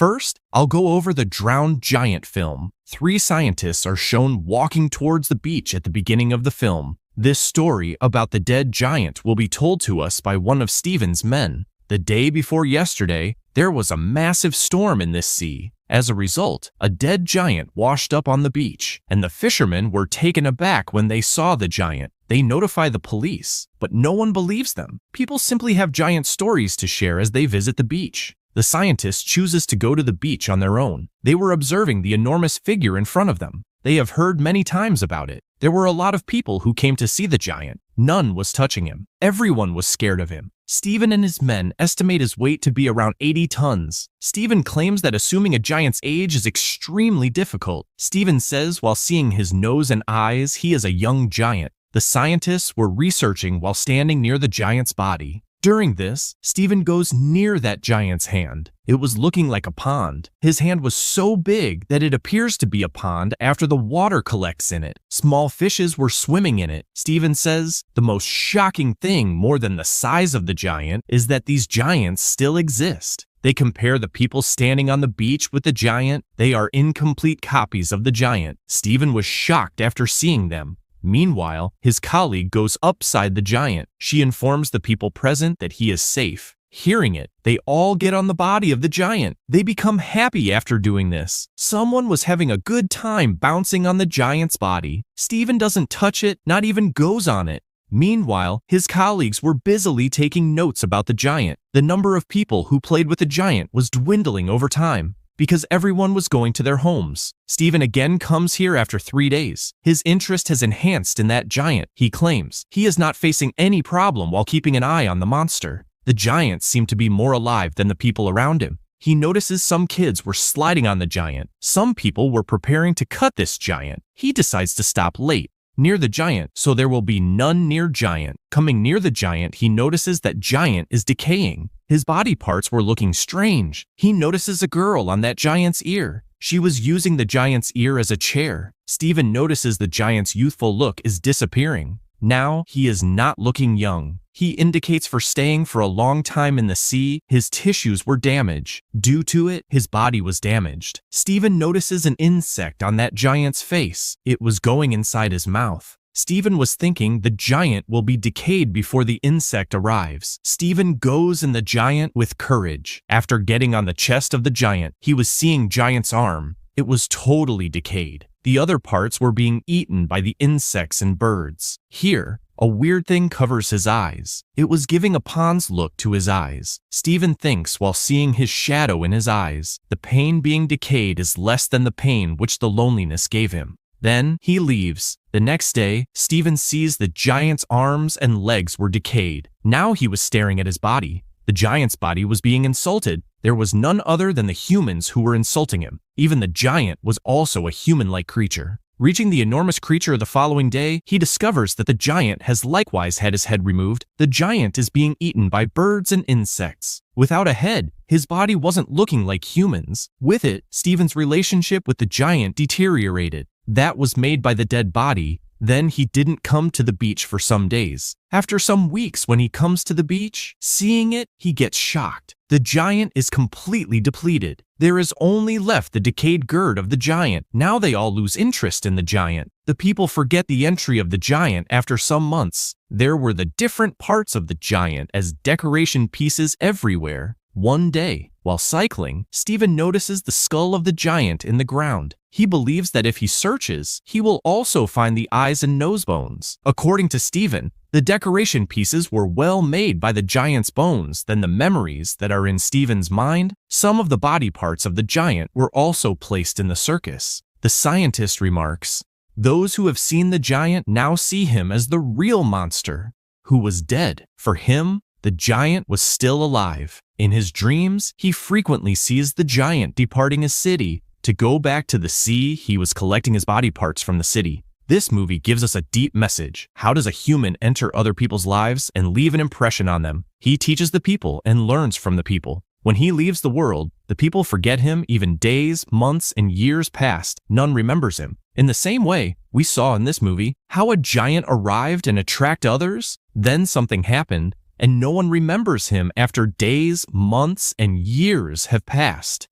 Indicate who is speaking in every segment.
Speaker 1: First, I'll go over the drowned giant film. 3 scientists are shown walking towards the beach at the beginning of the film. This story about the dead giant will be told to us by one of Stephen's men. The day before yesterday, there was a massive storm in this sea. As a result, a dead giant washed up on the beach, and the fishermen were taken aback when they saw the giant. They notify the police, but no one believes them. People simply have giant stories to share as they visit the beach. The scientist chooses to go to the beach on their own. They were observing the enormous figure in front of them. They have heard many times about it. There were a lot of people who came to see the giant. None was touching him. Everyone was scared of him. Stephen and his men estimate his weight to be around 80 tons. Stephen claims that assuming a giant's age is extremely difficult. Stephen says while seeing his nose and eyes, he is a young giant. The scientists were researching while standing near the giant's body. During this, Stephen goes near that giant's hand. It was looking like a pond. His hand was so big that it appears to be a pond after the water collects in it. Small fishes were swimming in it. Stephen says, the most shocking thing more than the size of the giant is that these giants still exist. They compare the people standing on the beach with the giant. They are incomplete copies of the giant. Stephen was shocked after seeing them. Meanwhile, his colleague goes upside the giant. She informs the people present that he is safe. Hearing it, they all get on the body of the giant. They become happy after doing this. Someone was having a good time bouncing on the giant's body. Stephen doesn't touch it, not even goes on it. Meanwhile, his colleagues were busily taking notes about the giant. The number of people who played with the giant was dwindling over time, because everyone was going to their homes. Stephen again comes here after 3 days. His interest has enhanced in that giant, he claims. He is not facing any problem while keeping an eye on the monster. The giant seemed to be more alive than the people around him. He notices some kids were sliding on the giant. Some people were preparing to cut this giant. He decides to stop late near the giant, so there will be none near giant. Coming near the giant, he notices that giant is decaying. His body parts were looking strange. He notices a girl on that giant's ear. She was using the giant's ear as a chair. Stephen notices the giant's youthful look is disappearing. Now he is not looking young. He indicates for staying for a long time in the sea. His tissues were damaged. Due to it, his body was damaged. Stephen notices an insect on that giant's face. It was going inside his mouth. Stephen was thinking the giant will be decayed before the insect arrives. Stephen goes in the giant with courage. After getting on the chest of the giant, he was seeing giant's arm. It was totally decayed. The other parts were being eaten by the insects and birds. Here, a weird thing covers his eyes. It was giving a pond's look to his eyes. Stephen thinks while seeing his shadow in his eyes, the pain being decayed is less than the pain which the loneliness gave him. Then he leaves. The next day, Stephen sees the giant's arms and legs were decayed. Now he was staring at his body. The giant's body was being insulted. There was none other than the humans who were insulting him. Even the giant was also a human-like creature. Reaching the enormous creature the following day, he discovers that the giant has likewise had his head removed. The giant is being eaten by birds and insects. Without a head, his body wasn't looking like humans. With it, Stephen's relationship with the giant deteriorated. That was made by the dead body. Then he didn't come to the beach for some days. After some weeks, when he comes to the beach, seeing it, he gets shocked. The giant is completely depleted. There is only left the decayed gird of the giant. Now they all lose interest in the giant. The people forget the entry of the giant after some months. There were the different parts of the giant as decoration pieces everywhere. One day, while cycling, Stephen notices the skull of the giant in the ground. He believes that if he searches, he will also find the eyes and nose bones. According to Stephen, the decoration pieces were well made by the giant's bones than the memories that are in Stephen's mind. Some of the body parts of the giant were also placed in the circus. The scientist remarks, "Those who have seen the giant now see him as the real monster, who was dead. For him, the giant was still alive. In his dreams, he frequently sees the giant departing his city. To go back to the sea, he was collecting his body parts from the city." This movie gives us a deep message. How does a human enter other people's lives and leave an impression on them? He teaches the people and learns from the people. When he leaves the world, the people forget him. Even days, months, and years passed. None remembers him. In the same way, we saw in this movie how a giant arrived and attracted others. Then something happened, and no one remembers him after days, months, and years have passed.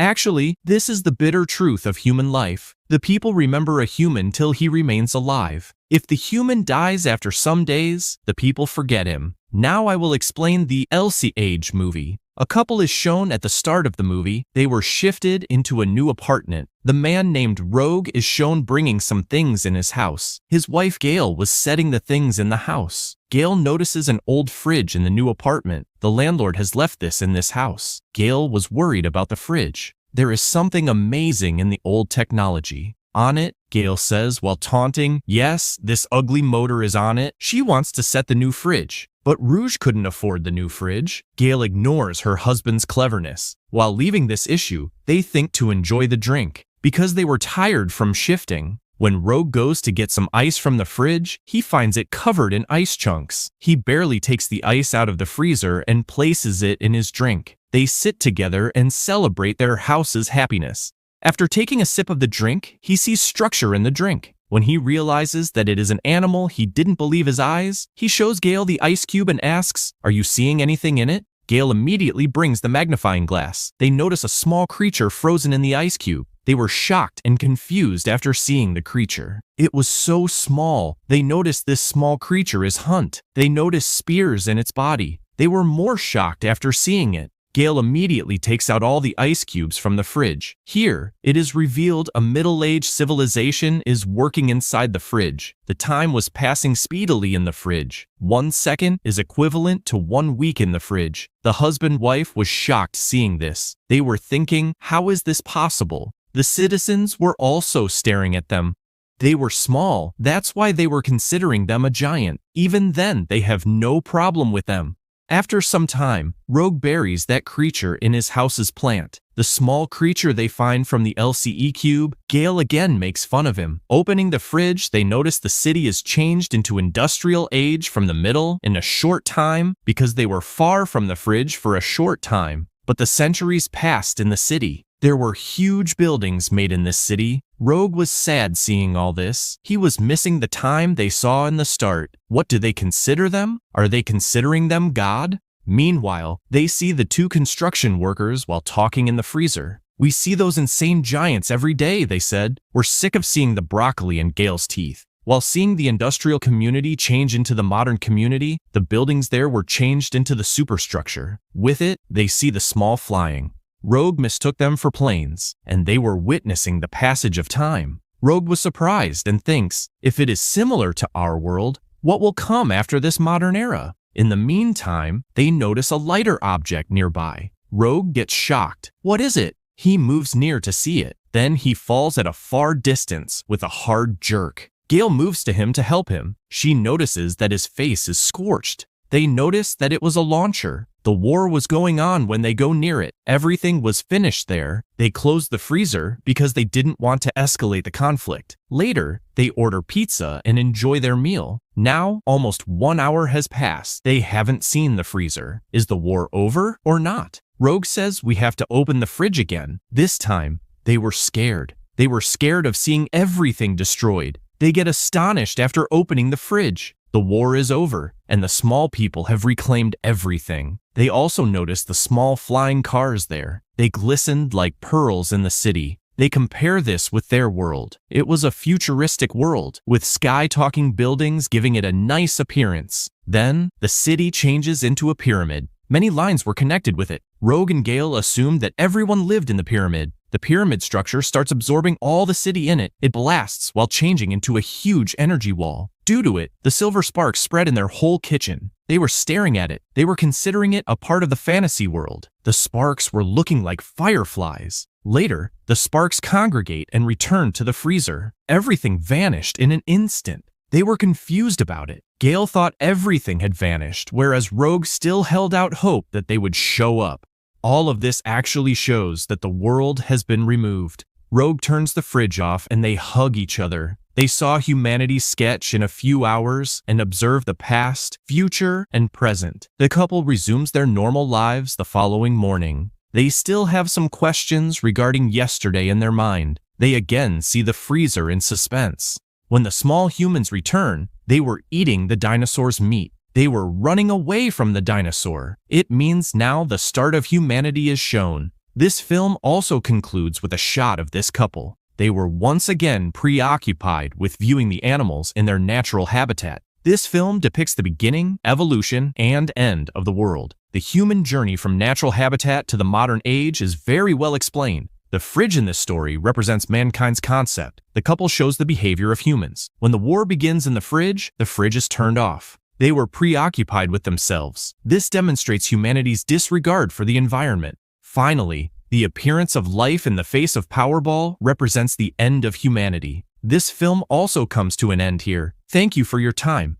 Speaker 1: Actually, this is the bitter truth of human life. The people remember a human till he remains alive. If the human dies after some days, the people forget him. Now I will explain the IceAge movie. A couple is shown at the start of the movie. They were shifted into a new apartment. The man named Rogue is shown bringing some things in his house. His wife Gail was setting the things in the house. Gail notices an old fridge in the new apartment. The landlord has left this in this house. Gail was worried about the fridge. There is something amazing in the old technology. On it, Gail says while taunting, yes, this ugly motor is on it. She wants to set the new fridge. But Rouge couldn't afford the new fridge. Gail ignores her husband's cleverness. While leaving this issue, they think to enjoy the drink. Because they were tired from shifting. When Rogue goes to get some ice from the fridge, he finds it covered in ice chunks. He barely takes the ice out of the freezer and places it in his drink. They sit together and celebrate their house's happiness. After taking a sip of the drink, he sees structure in the drink. When he realizes that it is an animal, he didn't believe his eyes. He shows Gail the ice cube and asks, "Are you seeing anything in it?" Gail immediately brings the magnifying glass. They notice a small creature frozen in the ice cube. They were shocked and confused after seeing the creature. It was so small. They noticed this small creature is Hunt. They noticed spears in its body. They were more shocked after seeing it. Gail immediately takes out all the ice cubes from the fridge. Here, it is revealed a middle-aged civilization is working inside the fridge. The time was passing speedily in the fridge. 1 second is equivalent to 1 week in the fridge. The husband-wife was shocked seeing this. They were thinking, how is this possible? The citizens were also staring at them. They were small, that's why they were considering them a giant. Even then, they have no problem with them. After some time, Rogue buries that creature in his house's plant. The small creature they find from the LCE cube, Gail again makes fun of him. Opening the fridge, they notice the city is changed into industrial age from the middle in a short time because they were far from the fridge for a short time. But the centuries passed in the city. There were huge buildings made in this city. Rogue was sad seeing all this. He was missing the time they saw in the start. What do they consider them? Are they considering them God? Meanwhile, they see the 2 construction workers while talking in the freezer. We see those insane giants every day, they said. We're sick of seeing the broccoli in Gail's teeth. While seeing the industrial community change into the modern community, the buildings there were changed into the superstructure. With it, they see the small flying. Rogue mistook them for planes, and they were witnessing the passage of time. Rogue was surprised and thinks, if it is similar to our world, what will come after this modern era? In the meantime, they notice a lighter object nearby. Rogue gets shocked. What is it? He moves near to see it. Then he falls at a far distance with a hard jerk. Gail moves to him to help him. She notices that his face is scorched. They notice that it was a launcher. The war was going on when they go near it. Everything was finished there. They closed the freezer because they didn't want to escalate the conflict. Later, they order pizza and enjoy their meal. Now, almost 1 hour has passed. They haven't seen the freezer. Is the war over or not? Rogue says we have to open the fridge again. This time, they were scared. They were scared of seeing everything destroyed. They get astonished after opening the fridge. The war is over, and the small people have reclaimed everything. They also noticed the small flying cars there. They glistened like pearls in the city. They compare this with their world. It was a futuristic world, with sky-talking buildings giving it a nice appearance. Then, the city changes into a pyramid. Many lines were connected with it. Rogue and Gail assumed that everyone lived in the pyramid. The pyramid structure starts absorbing all the city in it. It blasts while changing into a huge energy wall. Due to it, the silver sparks spread in their whole kitchen. They were staring at it. They were considering it a part of the fantasy world. The sparks were looking like fireflies. Later, the sparks congregate and return to the freezer. Everything vanished in an instant. They were confused about it. Gail thought everything had vanished, whereas Rogue still held out hope that they would show up. All of this actually shows that the world has been removed. Rogue turns the fridge off and they hug each other. They saw humanity sketch in a few hours and observe the past, future, and present. The couple resumes their normal lives the following morning. They still have some questions regarding yesterday in their mind. They again see the freezer in suspense. When the small humans return, they were eating the dinosaur's meat. They were running away from the dinosaur. It means now the start of humanity is shown. This film also concludes with a shot of this couple. They were once again preoccupied with viewing the animals in their natural habitat. This film depicts the beginning, evolution, and end of the world. The human journey from natural habitat to the modern age is very well explained. The fridge in this story represents mankind's concept. The couple shows the behavior of humans. When the war begins in the fridge is turned off. They were preoccupied with themselves. This demonstrates humanity's disregard for the environment. Finally, the appearance of life in the face of Powerball represents the end of humanity. This film also comes to an end here. Thank you for your time.